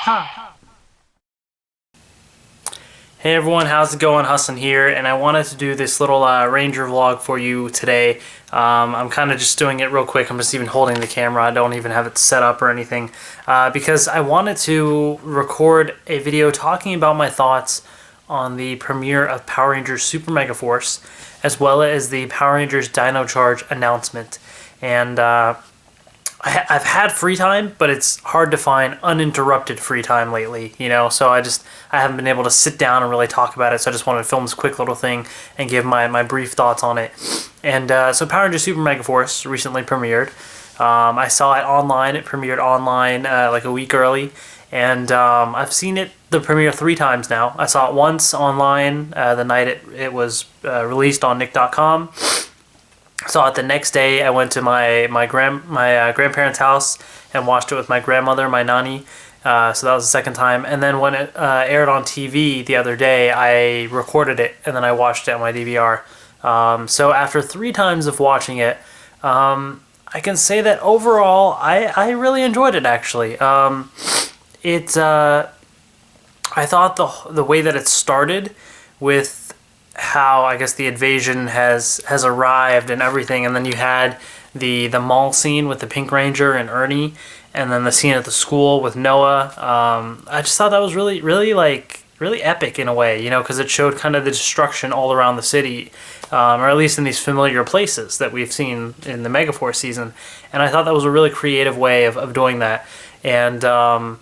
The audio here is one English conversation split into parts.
Hey everyone, how's it going? Hassan here, and I wanted to do this little Ranger vlog for you today. I'm kind of just doing it real quick. I'm just even holding the camera. I don't even have it set up or anything because I wanted to record a video talking about my thoughts on the premiere of Power Rangers Super Megaforce, as well as the Power Rangers Dino Charge announcement. And I've had free time, but it's hard to find uninterrupted free time lately, you know, so I haven't been able to sit down and really talk about it, so I just wanted to film this quick little thing and give my brief thoughts on it. And so Power Rangers Super Megaforce recently premiered. I saw it online. It premiered online like a week early, and I've seen the premiere 3 times now. I saw it once online the night it was released on Nick.com. Saw it the next day. I went to my grandparents' house and watched it with my grandmother, my nani. So that was the second time. And then when it aired on TV the other day, I recorded it and then I watched it on my DVR. So after 3 times of watching it, I can say that overall I really enjoyed it actually. I thought the way that it started with how I guess the invasion has arrived and everything, and then you had the mall scene with the Pink Ranger and Ernie, and then the scene at the school with Noah. I just thought that was really epic in a way, you know, because it showed kind of the destruction all around the city, or at least in these familiar places that we've seen in the Megaforce season. And I thought that was a really creative way of doing that. And so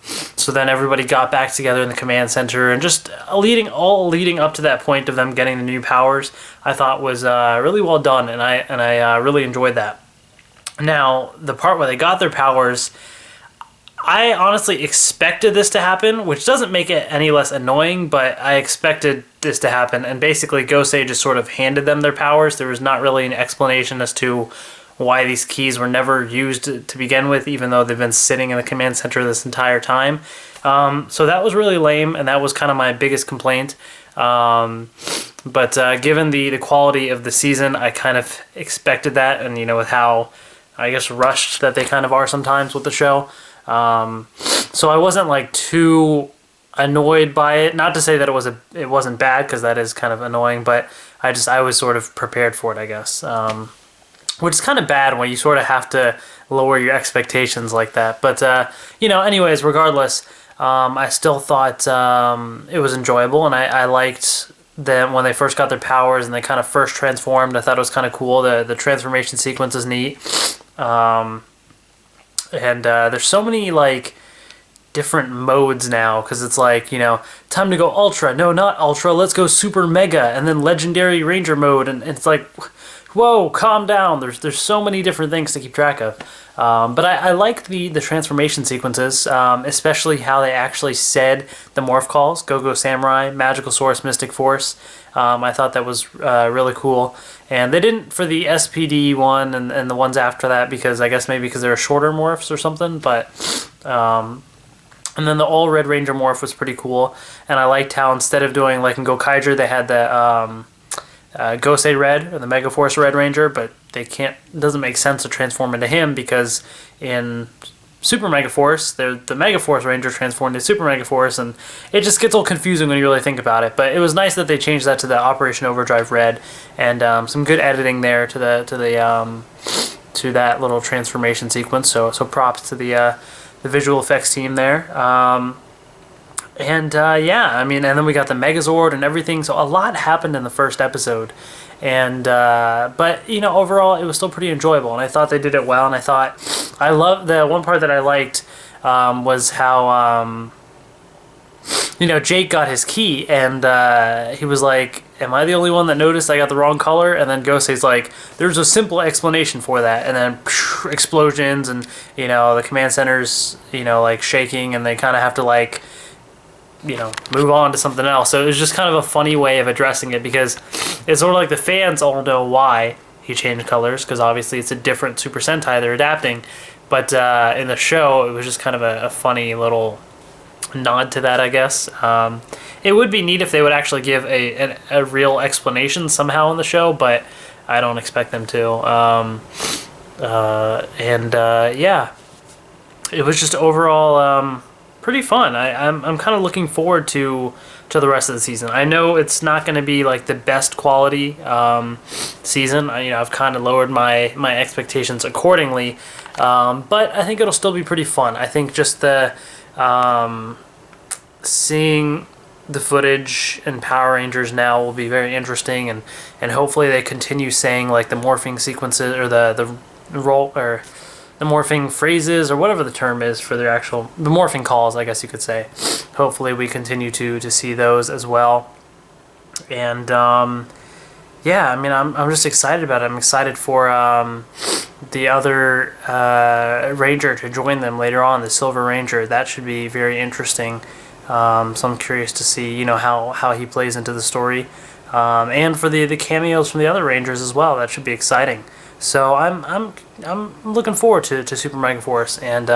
then everybody got back together in the command center, and just leading up to that point of them getting the new powers, I thought was really well done, and I really enjoyed that. Now, the part where they got their powers, I honestly expected this to happen, which doesn't make it any less annoying, but I expected this to happen. And basically, Gosei just sort of handed them their powers. There was not really an explanation as to why these keys were never used to begin with, even though they've been sitting in the command center this entire time. So that was really lame, and that was kind of my biggest complaint. But given the quality of the season, I kind of expected that, and you know, with how I guess rushed that they kind of are sometimes with the show. So I wasn't like too annoyed by it. Not to say that it wasn't bad, because that is kind of annoying, but I was sort of prepared for it, I guess. Which is kind of bad when you sort of have to lower your expectations like that. But, you know, anyways, regardless, I still thought it was enjoyable, and I liked them when they first got their powers and they kind of first transformed. I thought it was kind of cool. The transformation sequence is neat. And there's so many, like, different modes now, because it's like, you know, time to go Ultra. No, not Ultra. Let's go Super Mega, and then Legendary Ranger mode, and it's like, whoa, calm down. There's so many different things to keep track of. But I liked the transformation sequences, especially how they actually said the morph calls: Go-Go Samurai, Magical Source, Mystic Force. I thought that was really cool. And they didn't for the SPD one and the ones after that, because I guess maybe because they were shorter morphs or something. But and then the All Red Ranger morph was pretty cool. And I liked how instead of doing like in Gokaiger, they had the Gosei Red, or the Megaforce Red Ranger, but it doesn't make sense to transform into him, because in Super Megaforce, the Megaforce Ranger transformed into Super Megaforce, and it just gets a little confusing when you really think about it. But it was nice that they changed that to the Operation Overdrive Red, and some good editing there to that little transformation sequence. So props to the visual effects team there. Yeah, I mean, and then we got the Megazord and everything, so a lot happened in the first episode. And, but, you know, overall, it was still pretty enjoyable, and I thought they did it well, and I love the one part that I liked, was how, you know, Jake got his key, and, he was like, am I the only one that noticed I got the wrong color? And then Gosei's like, there's a simple explanation for that, and then explosions, and, you know, the command center's, you know, like, shaking, and they kind of have to, like, you know, move on to something else. So it was just kind of a funny way of addressing it, because it's sort of like the fans all know why he changed colors, because obviously it's a different Super Sentai they're adapting. But in the show, it was just kind of a funny little nod to that, I guess. It would be neat if they would actually give a real explanation somehow in the show, but I don't expect them to. Yeah, it was just overall pretty fun. I'm kind of looking forward to the rest of the season. I know it's not going to be like the best quality season. I've kind of lowered my expectations accordingly, but I think it'll still be pretty fun. I think just the seeing the footage in Power Rangers now will be very interesting, and hopefully they continue saying like the morphing sequences or the role or the morphing phrases or whatever the term is for their the morphing calls, I guess you could say. Hopefully we continue to see those as well. And yeah, I mean, I'm just excited about it. I'm excited for the other Ranger to join them later on, the Silver Ranger. That should be very interesting. So I'm curious to see, how he plays into the story. And for the cameos from the other Rangers as well. That should be exciting. So I'm looking forward to Super Megaforce and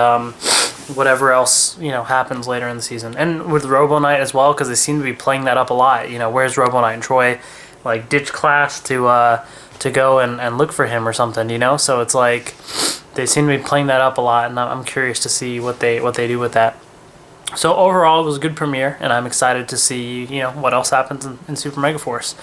whatever else happens later in the season, and with Robo Knight as well, because they seem to be playing that up a lot. Where's Robo Knight and Troy like ditch class to go and look for him or something. So it's like they seem to be playing that up a lot, and I'm curious to see what they do with that. So overall, it was a good premiere, and I'm excited to see what else happens in Super Megaforce.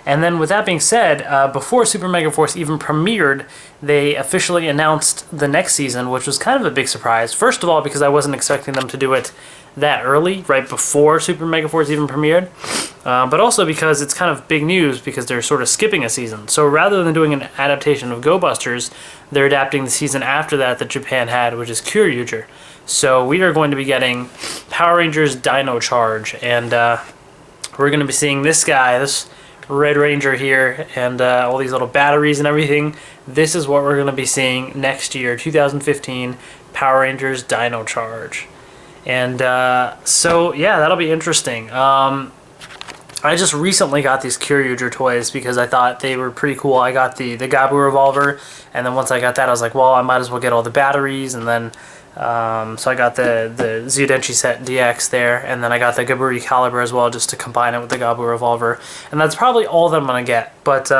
And then with that being said, before Super Megaforce even premiered, they officially announced the next season, which was kind of a big surprise. First of all, because I wasn't expecting them to do it that early, right before Super Megaforce even premiered. But also because it's kind of big news because they're sort of skipping a season. So rather than doing an adaptation of Go Busters, they're adapting the season after that Japan had, which is Kyoryuger. So we are going to be getting Power Rangers Dino Charge, and we're going to be seeing this guy, this Red Ranger here, and all these little batteries and everything. This is what we're going to be seeing next year, 2015, Power Rangers Dino Charge. And so, yeah, that'll be interesting. I just recently got these Kyoryuger toys because I thought they were pretty cool. I got the Gabu revolver, and then once I got that, I was like, well, I might as well get all the batteries, and then so I got the Zyudenchi set DX there, and then I got the Gaburi caliber as well, just to combine it with the Gabu revolver. And that's probably all that I'm gonna get, but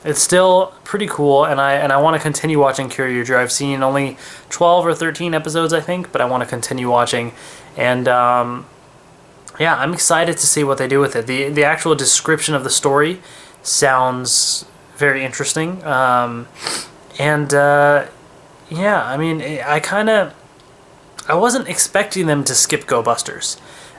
it's still pretty cool, and I want to continue watching Kyoryuger. I've seen only 12 or 13 episodes, I think, but I want to continue watching, and yeah, I'm excited to see what they do with it. The actual description of the story sounds very interesting, yeah, I mean, I wasn't expecting them to skip Go Busters.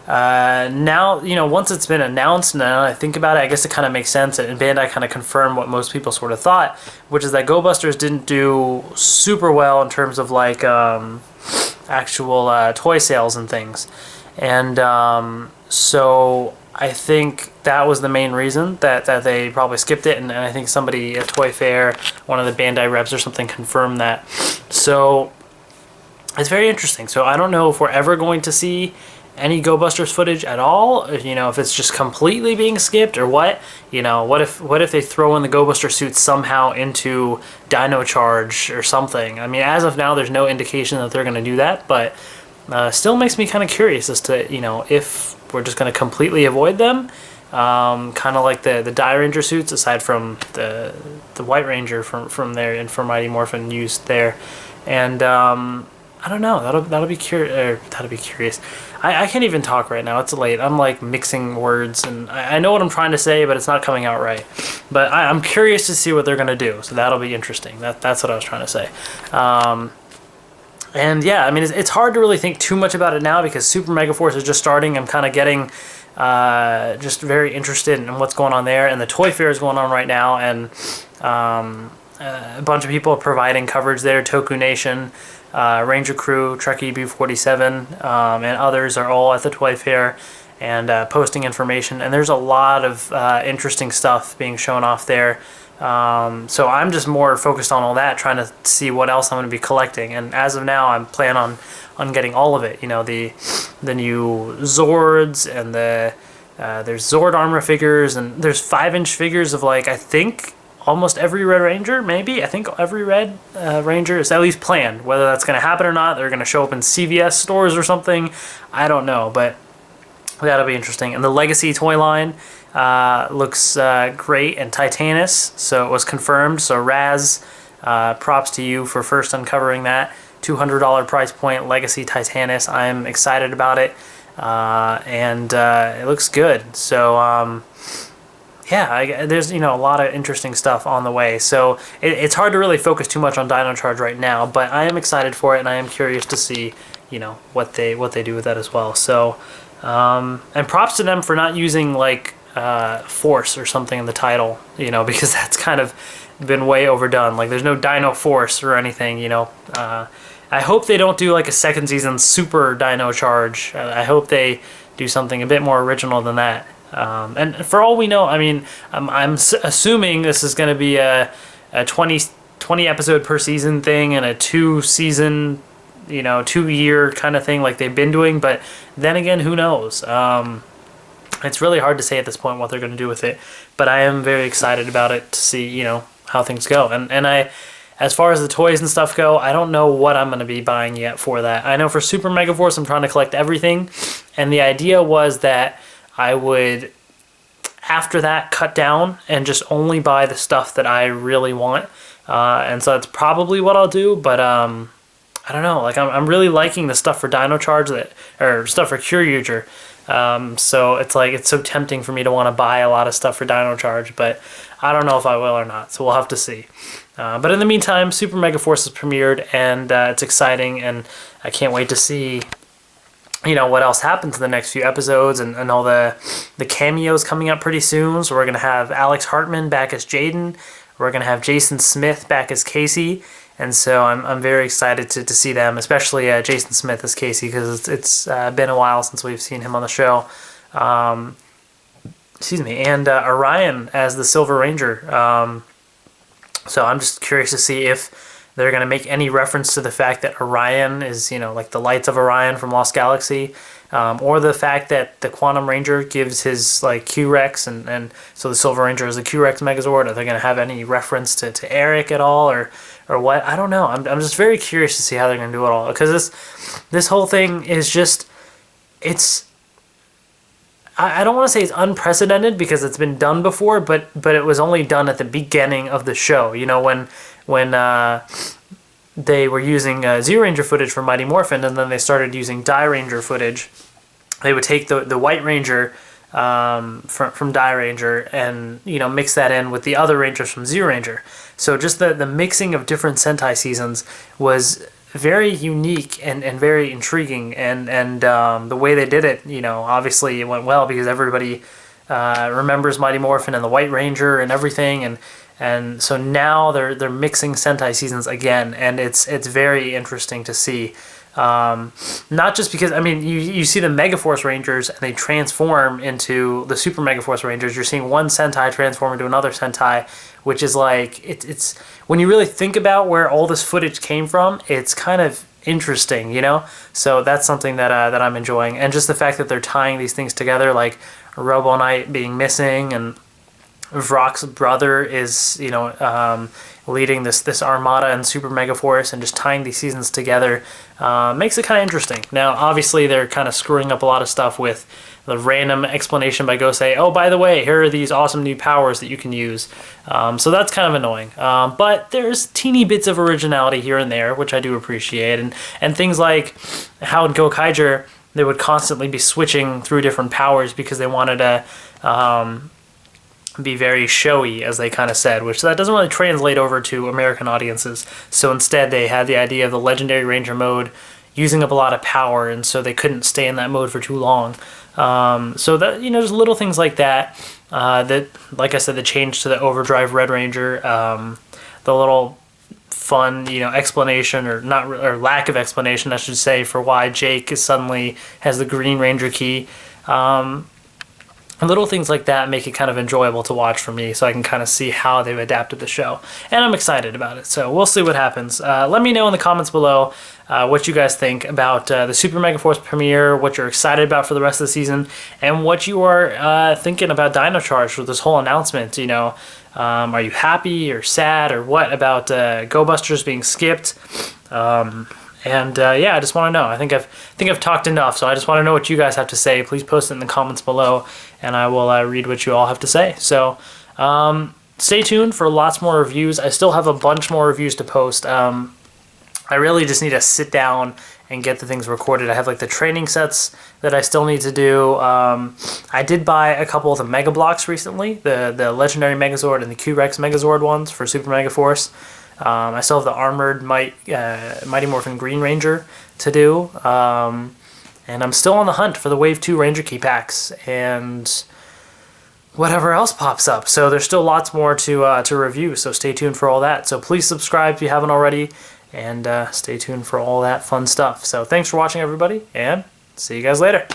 Now, once it's been announced, now I think about it, I guess it kind of makes sense, and Bandai kind of confirmed what most people sort of thought, which is that Go Busters didn't do super well in terms of, like, actual toy sales and things. And so I think that was the main reason that they probably skipped it, and I think somebody at Toy Fair, one of the Bandai reps or something, confirmed that. So it's very interesting. So I don't know if we're ever going to see any Go Busters footage at all, if it's just completely being skipped or what. What if they throw in the Go Buster suits somehow into Dino Charge or something. I mean, as of now, there's no indication that they're going to do that, but still makes me kind of curious as to, if we're just going to completely avoid them. Kind of like the Die Ranger suits, aside from the White Ranger from there and from Mighty Morphin used there. And I don't know, that'll be curious. I can't even talk right now, it's late. I'm like mixing words, and I know what I'm trying to say, but it's not coming out right. But I'm curious to see what they're going to do, so that'll be interesting. That's what I was trying to say. And yeah, I mean, it's hard to really think too much about it now because Super Megaforce is just starting. I'm kind of getting just very interested in what's going on there, and the Toy Fair is going on right now, and a bunch of people are providing coverage there. Toku Nation, Ranger Crew, Trekkie B47, and others are all at the Toy Fair and posting information, and there's a lot of interesting stuff being shown off there. So I'm just more focused on all that, trying to see what else I'm going to be collecting. And as of now, I'm planning on getting all of it. The new Zords, and there's Zord armor figures, and there's 5-inch figures of, like, I think almost every Red Ranger, maybe. I think every Red Ranger is at least planned. Whether that's going to happen or not, they're going to show up in CVS stores or something. I don't know, but that'll be interesting. And the Legacy toy line looks great and Titanus, so it was confirmed. So Raz, props to you for first uncovering that. $200 price point Legacy Titanus. I'm excited about it, and it looks good. So yeah, there's a lot of interesting stuff on the way. So it's hard to really focus too much on Dino Charge right now, but I am excited for it, and I am curious to see what they do with that as well. So and props to them for not using like Force or something in the title, because that's kind of been way overdone. Like there's no Dino Force or anything. I hope they don't do like a second season Super Dino Charge. I hope they do something a bit more original than that. And for all we know, I mean, I'm assuming this is going to be a 20 episode per season thing and a 2-season, 2-year kind of thing like they've been doing. But then again, who knows? It's really hard to say at this point what they're going to do with it. But I am very excited about it to see, how things go. And as far as the toys and stuff go, I don't know what I'm going to be buying yet for that. I know for Super Megaforce, I'm trying to collect everything. And the idea was that I would, after that, cut down and just only buy the stuff that I really want. And so that's probably what I'll do. But I don't know. Like I'm really liking the stuff for Dino Charge or stuff for Kyryuger. So it's like it's so tempting for me to want to buy a lot of stuff for Dino Charge, but I don't know if I will or not. So we'll have to see. But in the meantime, Super Megaforce has premiered, and it's exciting, and I can't wait to see what else happens in the next few episodes and all the cameos coming up pretty soon. So we're going to have Alex Hartman back as Jaden. We're going to have Jason Smith back as Casey. And so I'm very excited to see them, especially Jason Smith as Casey, because it's been a while since we've seen him on the show. Excuse me. And Orion as the Silver Ranger. So I'm just curious to see if they're going to make any reference to the fact that Orion is, like the lights of Orion from Lost Galaxy, or the fact that the Quantum Ranger gives his like Q-Rex, and so the Silver Ranger is a Q-Rex Megazord. Are they going to have any reference to Eric at all, or what? I don't know. I'm just very curious to see how they're going to do it all, because this whole thing is just, I don't want to say it's unprecedented because it's been done before, but it was only done at the beginning of the show. When they were using Zero Ranger footage from Mighty Morphin, and then they started using Die Ranger footage. They would take the White Ranger from Die Ranger and mix that in with the other Rangers from Zero Ranger. So just the mixing of different Sentai seasons was very unique and very intriguing, and the way they did it, obviously it went well because everybody remembers Mighty Morphin and the White Ranger and everything, and so now they're mixing Sentai seasons again, and it's very interesting to see. Not just because, you see the Megaforce Rangers and they transform into the Super Megaforce Rangers. You're seeing one Sentai transform into another Sentai, which is like, it's when you really think about where all this footage came from, it's kind of interesting, So that's something that I'm enjoying. And just the fact that they're tying these things together, like Robo Knight being missing, and Vrock's brother is, leading this armada in Super Megaforce, and just tying these seasons together makes it kind of interesting. Now, obviously, they're kind of screwing up a lot of stuff with the random explanation by Gosei. Oh, by the way, here are these awesome new powers that you can use. So that's kind of annoying. But there's teeny bits of originality here and there, which I do appreciate. And things like how in Gokaiger, they would constantly be switching through different powers because they wanted to be very showy, as they kind of said, which that doesn't really translate over to American audiences. So instead they had the idea of the Legendary Ranger mode using up a lot of power, and so they couldn't stay in that mode for too long. So that, there's little things like that, that, like I said, the change to the Overdrive Red Ranger, the little fun, explanation, or lack of explanation, I should say, for why Jake suddenly has the Green Ranger key. Little things like that make it kind of enjoyable to watch for me, so I can kind of see how they've adapted the show. And I'm excited about it, so we'll see what happens. Let me know in the comments below what you guys think about the Super Megaforce premiere, what you're excited about for the rest of the season, and what you are thinking about Dino Charge with this whole announcement. Are you happy or sad or what about Go Busters being skipped? Yeah, I just want to know. I think I've talked enough, so I just want to know what you guys have to say. Please post it in the comments below, and I will read what you all have to say. So stay tuned for lots more reviews. I still have a bunch more reviews to post. I really just need to sit down and get the things recorded. I have like the training sets that I still need to do. I did buy a couple of the Mega Blocks recently, the Legendary Megazord and the Q-Rex Megazord ones for Super Megaforce. I still have the Armored Mighty Morphin Green Ranger to do. And I'm still on the hunt for the Wave 2 Ranger Key Packs and whatever else pops up. So there's still lots more to review, so stay tuned for all that. So please subscribe if you haven't already, and stay tuned for all that fun stuff. So thanks for watching, everybody, and see you guys later.